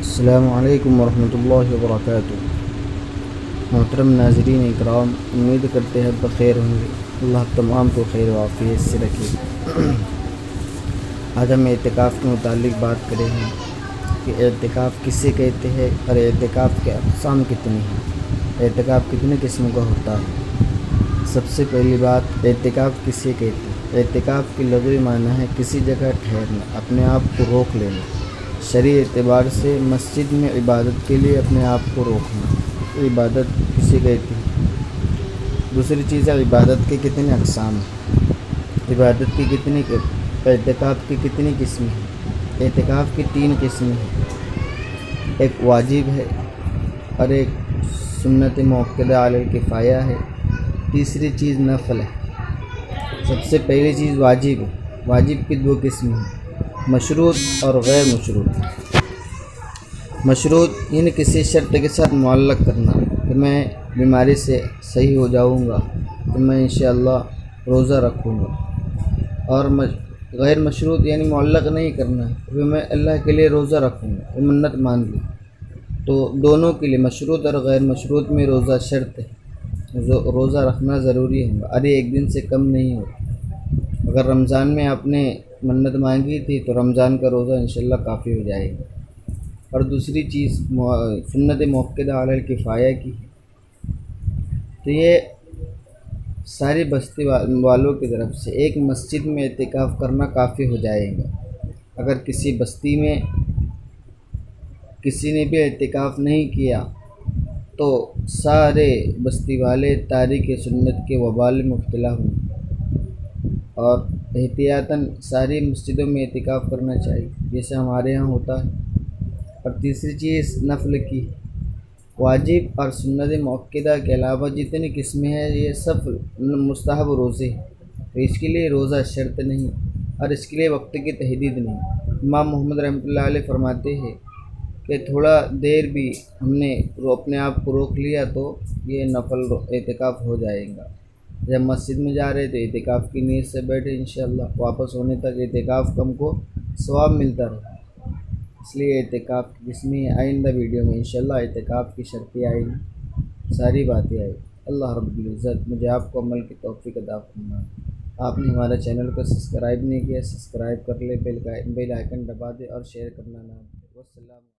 अस्सलामु अलैकुम वरहमतुल्लाहि वबरकातुहू। मोहतरम नाज़रीन इकराम, उम्मीद करते हैं बख़ैर होंगे। अल्लाह तमाम को खैर व आफ़ियत से रखे। आज हम एतिकाफ़ के मुतालिक बात करेंगे कि एतिकाफ़ किसे कहते हैं और एतिकाफ़ के अक़साम कितनी हैं, एतिकाफ़ कितने किस्म का होता है। सबसे पहली बात, एतिकाफ़ किसे कहते हैं। एतिकाफ़ की लग़वी माना है किसी जगह ठहरना, अपने आप को रोक लेना। शरई एतबार से मस्जिद में इबादत के लिए अपने आप को रोकना, इबादत किसे कहती है। दूसरी चीज़ है इबादत के कितने अक़साम हैं, इबादत की कितनी, एतिकाफ़ की कितनी किस्में हैं। एतिकाफ़ की 3 किस्में हैं, एक वाजिब है और एक सुन्नत मुअक्कदा अलल किफ़ाया है, तीसरी चीज़ नफ़ल है। सबसे पहली चीज़ वाजिब है। वाजिब की 2 किस्में हैं, मशरूत और गैर मशरूत। मशरूत यानी किसी शर्त के साथ मुअल्लक़ करना कि मैं बीमारी से सही हो जाऊंगा तो मैं इंशाअल्लाह रोज़ा रखूँगा। और गैर मशरूत यानी मुअल्लक़ नहीं करना कि मैं अल्लाह के लिए रोज़ा रखूँगा, ये मन्नत मान ली। तो दोनों के लिए, मशरूत और गैर मशरूत में रोज़ा शर्त है, रोज़ा रखना ज़रूरी है और ये एक दिन से कम नहीं होता। अगर रमज़ान में आपने मन्नत मांगी थी तो रमज़ान का रोज़ा इंशाअल्लाह काफ़ी हो जाएगा। और दूसरी चीज़ सुन्नत मुअक्कदा अलल किफ़ाया की है, तो ये सारी बस्ती वालों की तरफ से एक मस्जिद में एतिकाफ़ करना काफ़ी हो जाएगा। अगर किसी बस्ती में किसी ने भी एतिकाफ़ नहीं किया तो सारे बस्ती वाले तारिक सुन्नत के वबाल में मुब्तला होंगे। और एहतियातन सारी मस्जिदों में एतिकाफ़ करना चाहिए जैसे हमारे यहाँ होता है। और तीसरी चीज़ नफ़ल की, वाजिब और सुन्नत मुअक्कदा के अलावा जितनी किस्में हैं ये सब मुस्तहब रोज़े हैं, तो इसके लिए रोज़ा शर्त नहीं और इसके लिए वक्त की तहदीद नहीं। इमाम मोहम्मद रहमतुल्लाह अलैह फरमाते हैं कि थोड़ा देर भी हमने अपने आप को रोक लिया तो ये नफ़ल एतिकाफ़ हो जाएगा। जब मस्जिद में जा रहे थे एतिकाफ़ की नीयत से बैठे, इंशाअल्लाह वापस होने तक एतिकाफ़ का हमको सवाब मिलता रहे। इसलिए एतिकाफ़ की किस्में आइंदा वीडियो में इंशाअल्लाह एतिकाफ़ की शर्तें आएगी, सारी बातें आएगी। अल्लाह रब्बुल इज़्ज़त मुझे आपको अमल की तौफ़ीक़ अता फरमाए। आपने हमारे चैनल को सब्सक्राइब नहीं किया, सब्सक्राइब कर ले, बेल आइकन दबा दे और शेयर करना ना भूलें। वस्सलाम।